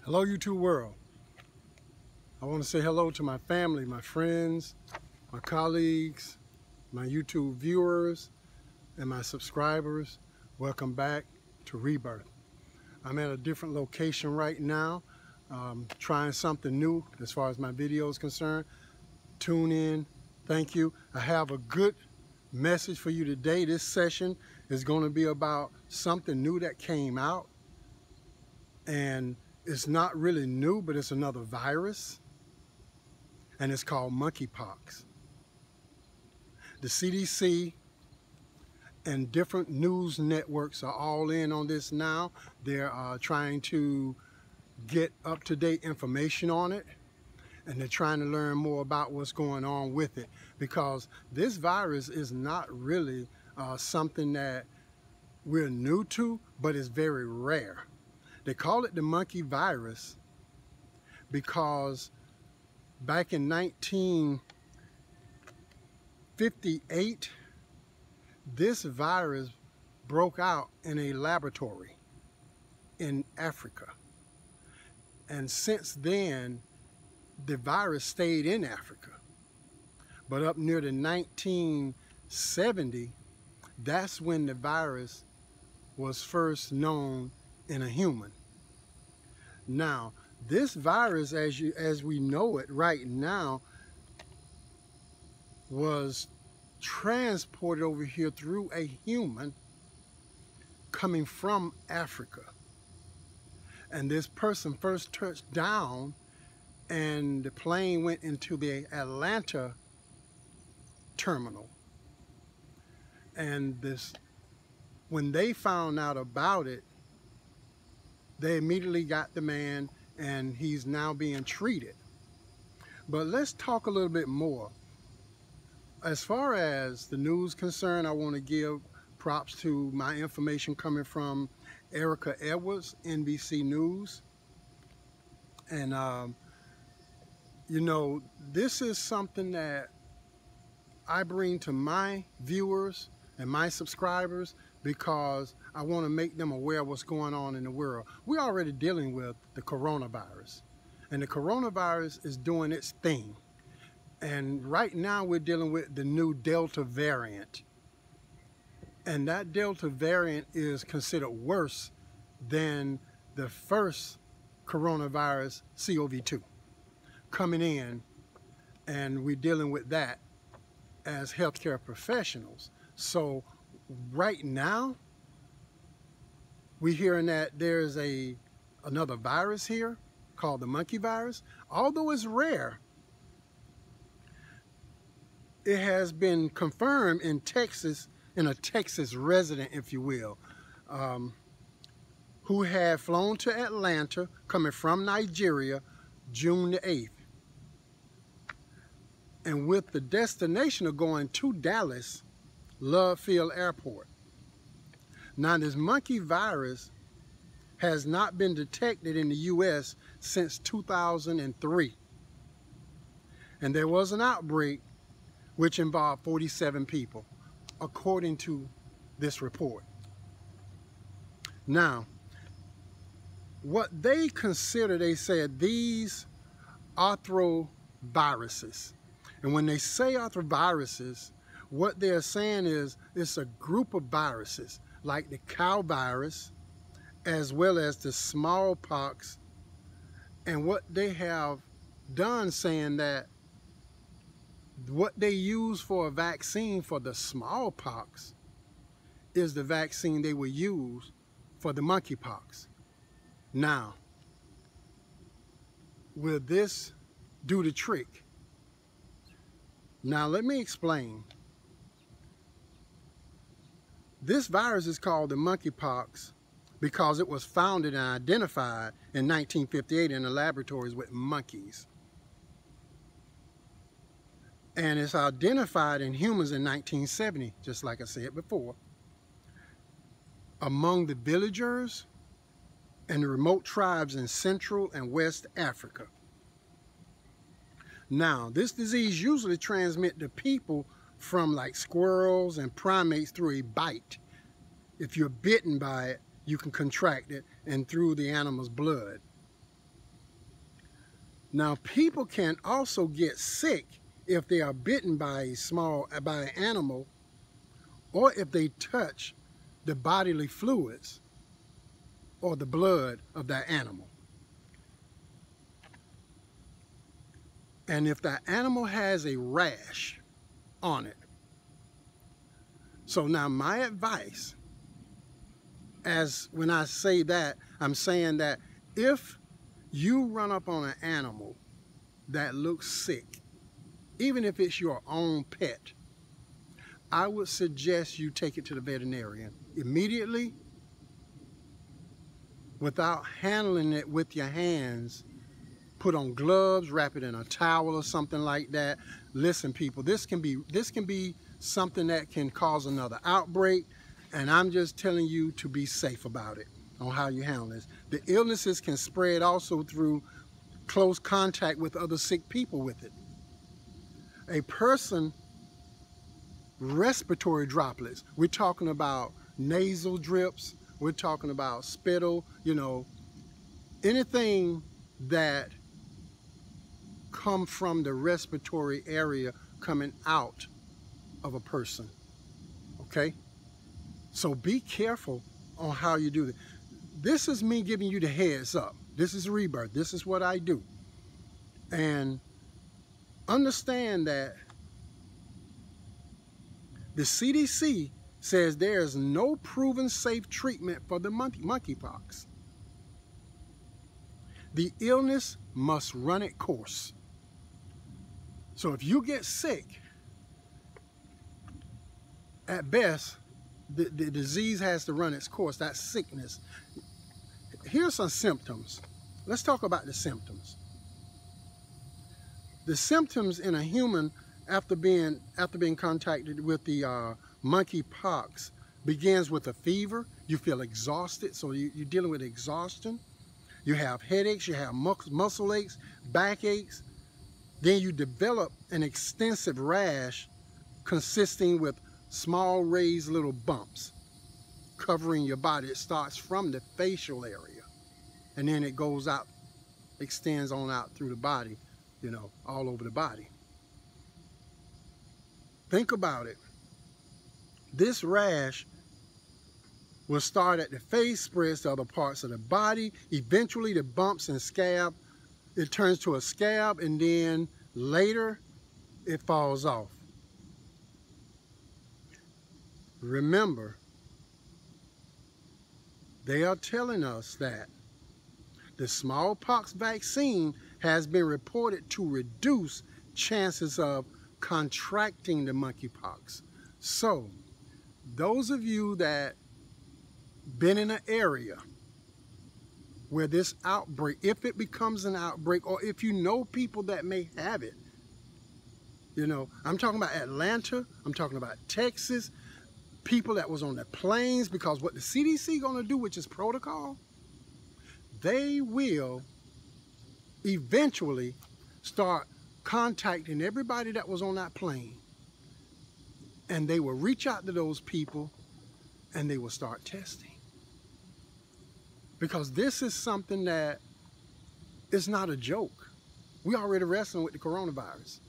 Hello YouTube world. I want to say hello to my family, my friends, my colleagues, my YouTube viewers, and my subscribers. Welcome back to Rebirth. I'm at a different location right now, trying something new as far as my video is concerned. Tune in. Thank you. I have a good message for you today. This session is going to be about something new that came out, and it's not really new, but it's another virus, and it's called Monkey Pox. The CDC and different news networks are all in on this now. They're trying to get up-to-date information on it, and they're trying to learn more about what's going on with it, because this virus is not really something that we're new to, but it's very rare. They call it the monkey virus because back in 1958, this virus broke out in a laboratory in Africa. And since then, the virus stayed in Africa. But up near the 1970, that's when the virus was first known in a human. Now, this virus, as we know it right now, was transported over here through a human coming from Africa. And this person first touched down, and the plane went into the Atlanta terminal. And when they found out about it, they immediately got the man, and he's now being treated. But let's talk a little bit more. As far as the news concerned, I want to give props to my information coming from Erica Edwards, NBC News. And, you know, this is something that I bring to my viewers and my subscribers because I want to make them aware of what's going on in the world. We're already dealing with the coronavirus, and the coronavirus is doing its thing. And right now we're dealing with the new Delta variant. And that Delta variant is considered worse than the first coronavirus, CoV-2, coming in, and we're dealing with that as healthcare professionals. So right now, we're hearing that there's another virus here called the monkey virus. Although it's rare, it has been confirmed in Texas, in a Texas resident, if you will, who had flown to Atlanta coming from Nigeria June the 8th. And with the destination of going to Dallas Love Field Airport. Now, this monkey virus has not been detected in the U.S. since 2003. And there was an outbreak which involved 47 people, according to this report. Now, what they consider, they said, these arthroviruses. And when they say arthroviruses, what they're saying is it's a group of viruses like the cow virus, as well as the smallpox. And what they have done, saying that what they use for a vaccine for the smallpox is the vaccine they will use for the monkeypox. Now, will this do the trick? Now, let me explain. This virus is called the monkeypox because it was founded and identified in 1958 in the laboratories with monkeys. And it's identified in humans in 1970, just like I said before, among the villagers and the remote tribes in Central and West Africa. Now, this disease usually transmits to people from like squirrels and primates through a bite. If you're bitten by it, you can contract it, and through the animal's blood. Now, people can also get sick if they are bitten by an animal, or if they touch the bodily fluids or the blood of that animal. And if that animal has a rash on it. So now my advice, as when I say that, I'm saying that if you run up on an animal that looks sick, even if it's your own pet, I would suggest you take it to the veterinarian immediately, without handling it with your hands. Put on gloves, wrap it in a towel or something like that. Listen, people, this can be something that can cause another outbreak, and I'm just telling you to be safe about it on how you handle this. The illnesses can spread also through close contact with other sick people with it. A person, respiratory droplets, we're talking about nasal drips, we're talking about spittle, you know, anything that come from the respiratory area coming out of a person, okay? So be careful on how you do this. This is me giving you the heads up. This is Rebirth. This is what I do. And understand that the CDC says there is no proven safe treatment for the monkeypox. The illness must run its course. So if you get sick, at best, the disease has to run its course, that sickness. Here's some symptoms. Let's talk about the symptoms. The symptoms in a human after being contacted with the monkeypox begins with a fever. You feel exhausted, so you're dealing with exhaustion. You have headaches, you have muscle aches, back aches. Then you develop an extensive rash consisting with small raised little bumps covering your body. It starts from the facial area and then it goes out, extends on out through the body, you know, all over the body. Think about it. This rash will start at the face, spreads to other parts of the body. Eventually the bumps and scab, it turns to a scab, and then later it falls off. Remember, they are telling us that the smallpox vaccine has been reported to reduce chances of contracting the monkeypox. So, those of you that been in an area where this outbreak, if it becomes an outbreak, or if you know people that may have it, you know, I'm talking about Atlanta, I'm talking about Texas, people that was on the planes, because what the CDC gonna do, which is protocol, they will eventually start contacting everybody that was on that plane, and they will reach out to those people and they will start testing. Because this is something that is not a joke. We already wrestling with the coronavirus.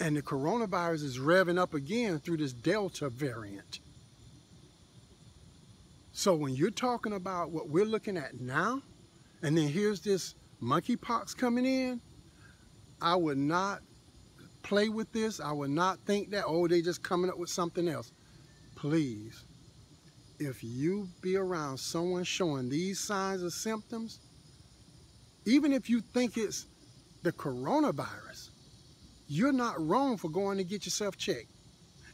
And the coronavirus is revving up again through this Delta variant. So when you're talking about what we're looking at now, and then here's this monkeypox coming in, I would not play with this. I would not think that, oh, they just coming up with something else. Please, if you be around someone showing these signs or symptoms, even if you think it's the coronavirus, you're not wrong for going to get yourself checked.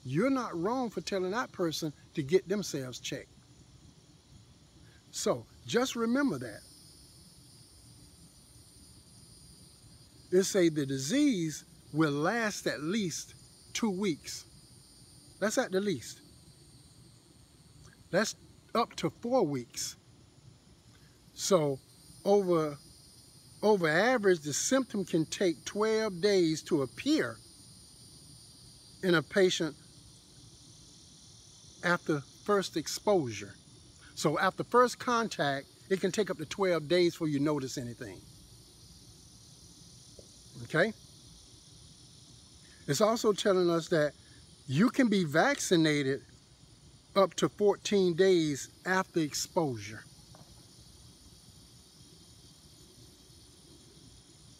You're not wrong for telling that person to get themselves checked. So just remember that. It say the disease will last at least 2 weeks. That's at the least. That's up to 4 weeks. So over average, the symptom can take 12 days to appear in a patient after first exposure. So after first contact, it can take up to 12 days before you notice anything. Okay? It's also telling us that you can be vaccinated up to 14 days after exposure.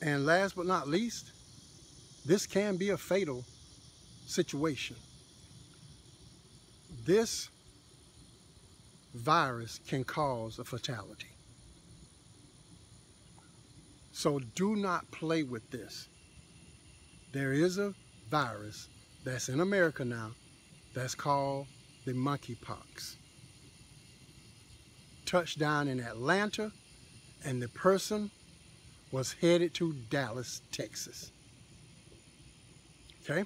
And last but not least, this can be a fatal situation. This virus can cause a fatality. So do not play with this. There is a virus that's in America now that's called the Monkey Pox. Touched down in Atlanta, and the person was headed to Dallas, Texas. Okay?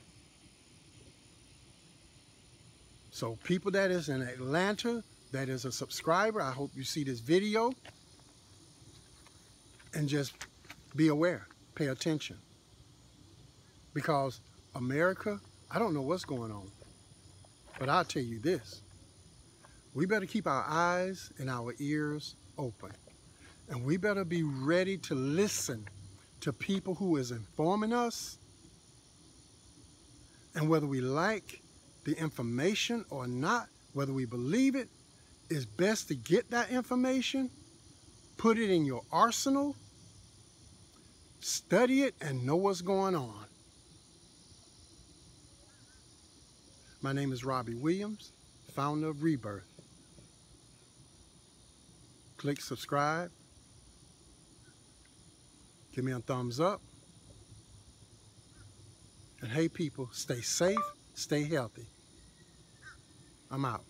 So people that is in Atlanta, that is a subscriber, I hope you see this video and just be aware, pay attention. Because America, I don't know what's going on, but I'll tell you this. We better keep our eyes and our ears open. And we better be ready to listen to people who is informing us. And whether we like the information or not, whether we believe it, it's best to get that information, put it in your arsenal, study it, and know what's going on. My name is Robbie Williams, founder of Rebirth. Click subscribe. Give me a thumbs up. And hey people, stay safe, stay healthy. I'm out.